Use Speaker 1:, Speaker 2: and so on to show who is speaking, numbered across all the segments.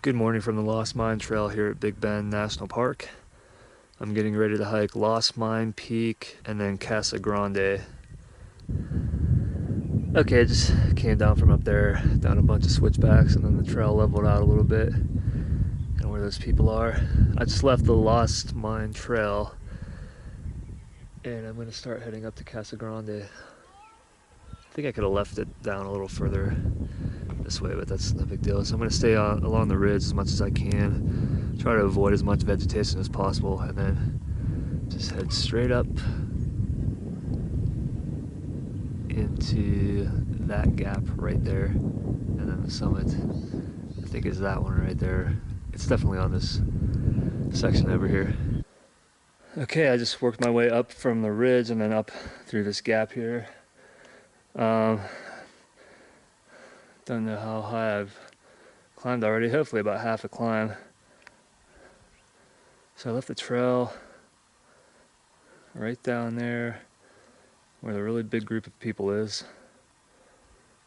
Speaker 1: Good morning from the Lost Mine Trail here at Big Bend National Park. I'm getting ready to hike Lost Mine Peak and then Casa Grande. Okay, I just came down from up there, down a bunch of switchbacks, and then the trail leveled out a little bit. And where those people are. I just left the Lost Mine Trail and I'm going to start heading up to Casa Grande. I think I could have left it down a little further this way, but that's no big deal. So I'm going to stay along the ridge as much as I can, try to avoid as much vegetation as possible, and then just head straight up into that gap right there, and then the summit, I think, is that one right there. It's definitely on this section over here. Okay, I just worked my way up from the ridge and then up through this gap here. Don't know how high I've climbed already, hopefully about half a climb. So I left the trail right down there where the really big group of people is.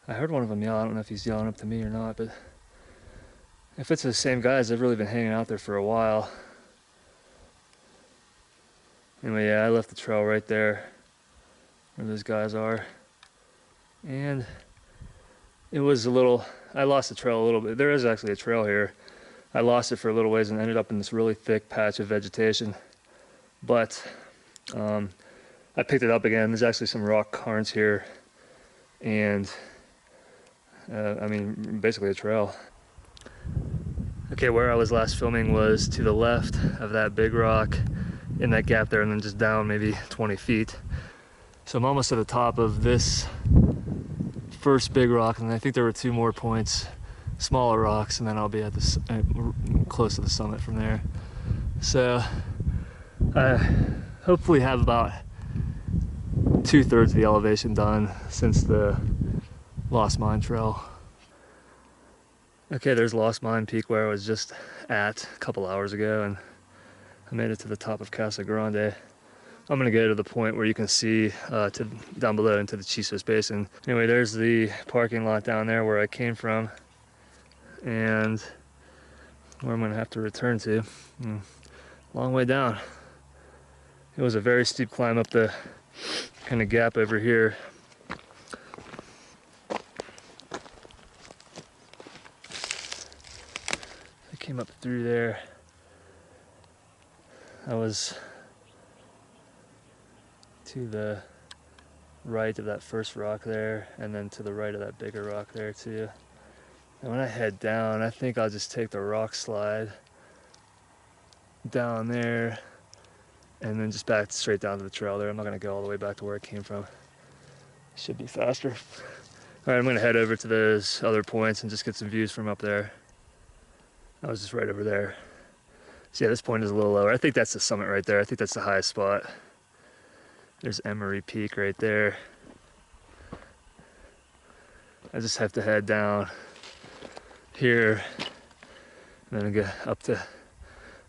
Speaker 1: I heard one of them yell. I don't know if he's yelling up to me or not, but if it's the same guys, they've really been hanging out there for a while. Anyway, yeah, I left the trail right there where those guys are. And it was I lost the trail a little bit. There is actually a trail here. I lost it for a little ways and ended up in this really thick patch of vegetation. But I picked it up again. There's actually some rock cairns here. And I mean, basically a trail. Okay, where I was last filming was to the left of that big rock in that gap there, and then just down maybe 20 feet. So I'm almost at the top of this first big rock, and I think there were two more points, smaller rocks, and then I'll be at this close to the summit from there. So I hopefully have about 2/3 of the elevation done since the Lost Mine Trail. Okay, there's Lost Mine Peak where I was just at a couple hours ago, and I made it to the top of Casa Grande. I'm gonna go to the point where you can see down below into the Chisos Basin. Anyway, there's the parking lot down there where I came from and where I'm gonna have to return to. Long way down. It was a very steep climb up the kind of gap over here. I came up through there. I was to the right of that first rock there, and then to the right of that bigger rock there too. And when I head down, I think I'll just take the rock slide down there and then just back straight down to the trail there. I'm not gonna go all the way back to where I came from. Should be faster. All right, I'm gonna head over to those other points and just get some views from up there. I was just right over there. So yeah, this point is a little lower. I think that's the summit right there. I think that's the highest spot. There's Emery Peak right there. I just have to head down here and then go up to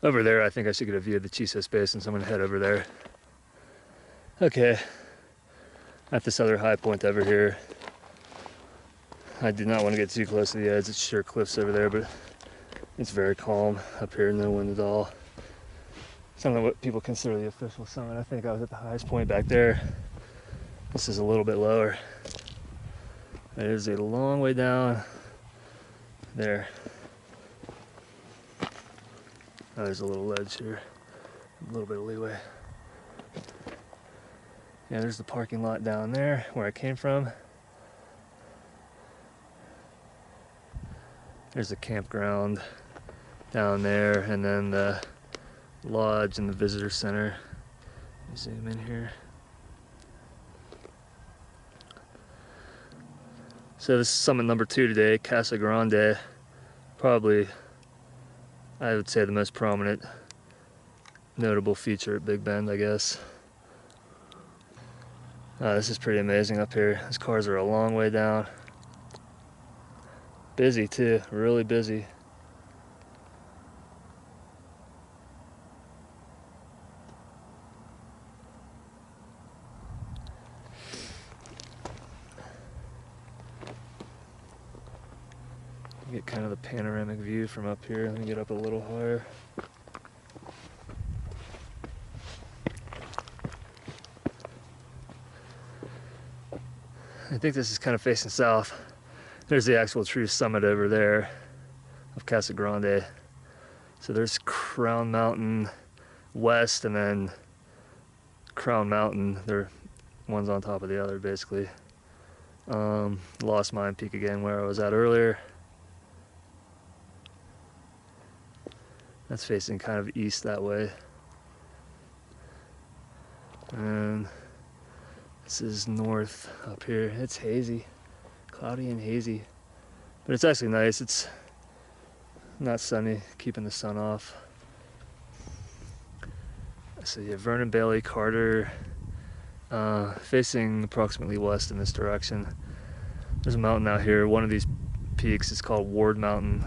Speaker 1: over there. I think I should get a view of the Chisos Basin, so I'm gonna head over there. Okay, at this other high point over here. I did not want to get too close to the edge. It's sheer cliffs over there, but it's very calm up here, no wind at all. I don't know what people consider the official summit. I think I was at the highest point back there. This is a little bit lower. It is a long way down there. Oh, there's a little ledge here, a little bit of leeway. Yeah, there's the parking lot down there where I came from. There's the campground down there, and then the lodge and the visitor center. Zoom in here. So this is summit number 2 today, Casa Grande. Probably, I would say, the most prominent, notable feature at Big Bend, I guess. This is pretty amazing up here. These cars are a long way down. Busy too, really busy. Get kind of the panoramic view from up here. Let me get up a little higher. I think this is kind of facing south. There's the actual true summit over there of Casa Grande. So there's Crown Mountain west, and then Crown Mountain. They're one's on top of the other, basically. Lost Mine Peak again, where I was at earlier. That's facing kind of east that way. And this is north up here. It's hazy, cloudy and hazy, but it's actually nice. It's not sunny, keeping the sun off. So yeah, Vernon Bailey, Carter, facing approximately west in this direction. There's a mountain out here. One of these peaks is called Ward Mountain,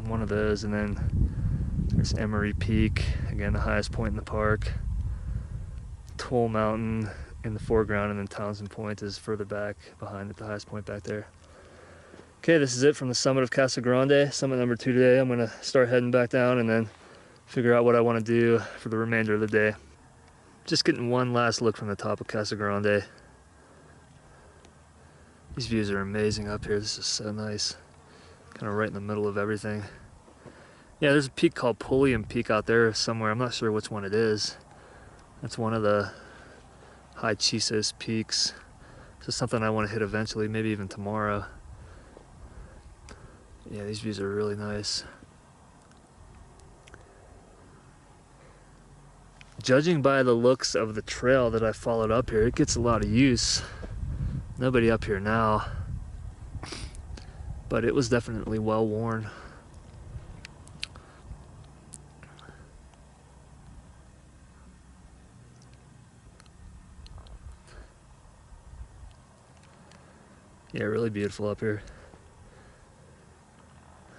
Speaker 1: one of those, and then there's Emery Peak, again the highest point in the park. Toll Mountain in the foreground, and then Townsend Point is further back behind it, the highest point back there. Okay, this is it from the summit of Casa Grande, summit number 2 today. I'm gonna start heading back down and then figure out what I want to do for the remainder of the day. Just getting one last look from the top of Casa Grande. These views are amazing up here. This is so nice. Kind of right in the middle of everything. Yeah, there's a peak called Pulliam Peak out there somewhere. I'm not sure which one it is. That's one of the high Chisos peaks. Just something I want to hit eventually, maybe even tomorrow. Yeah, these views are really nice. Judging by the looks of the trail that I followed up here, it gets a lot of use. Nobody up here now, but it was definitely well worn. Yeah, really beautiful up here.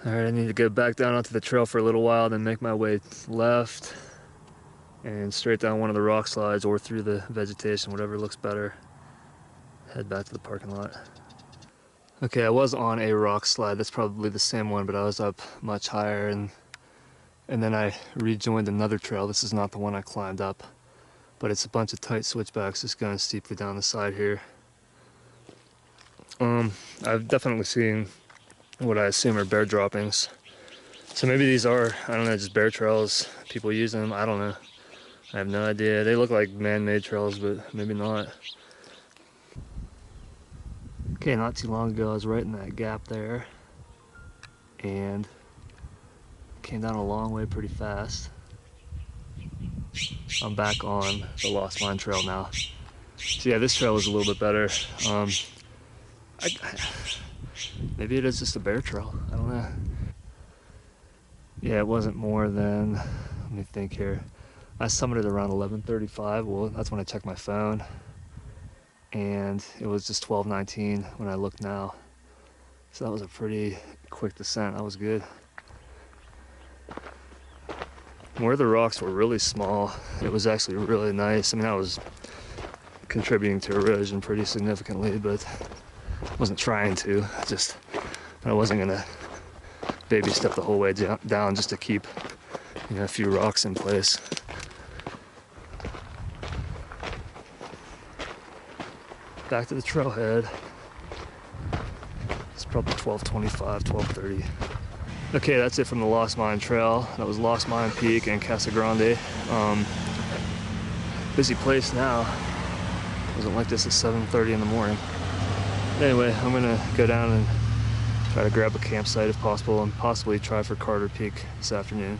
Speaker 1: Alright, I need to go back down onto the trail for a little while, then make my way left and straight down one of the rock slides or through the vegetation, whatever looks better. Head back to the parking lot. Okay, I was on a rock slide. That's probably the same one, but I was up much higher, and then I rejoined another trail. This is not the one I climbed up, but it's a bunch of tight switchbacks just going steeply down the side here. I've definitely seen what I assume are bear droppings. So maybe these are, I don't know, just bear trails. People use them, I don't know. I have no idea. They look like man-made trails, but maybe not. Okay, not too long ago I was right in that gap there and came down a long way pretty fast. I'm back on the Lost Mine Trail now. So yeah, this trail is a little bit better. Maybe it is just a bear trail, I don't know. Yeah, it wasn't more than, let me think here. I summited around 11:35, well that's when I checked my phone. And it was just 12:19 when I looked now. So that was a pretty quick descent, that was good. Where the rocks were really small, it was actually really nice. I mean, I was contributing to erosion pretty significantly, but I wasn't trying to. I wasn't gonna baby step the whole way down just to keep, you know, a few rocks in place. Back to the trailhead. It's probably 12:25, 12:30. Okay, that's it from the Lost Mine Trail. That was Lost Mine Peak and Casa Grande. Busy place now. Wasn't like this at 7:30 in the morning. Anyway, I'm gonna go down and try to grab a campsite if possible, and possibly try for Carter Peak this afternoon.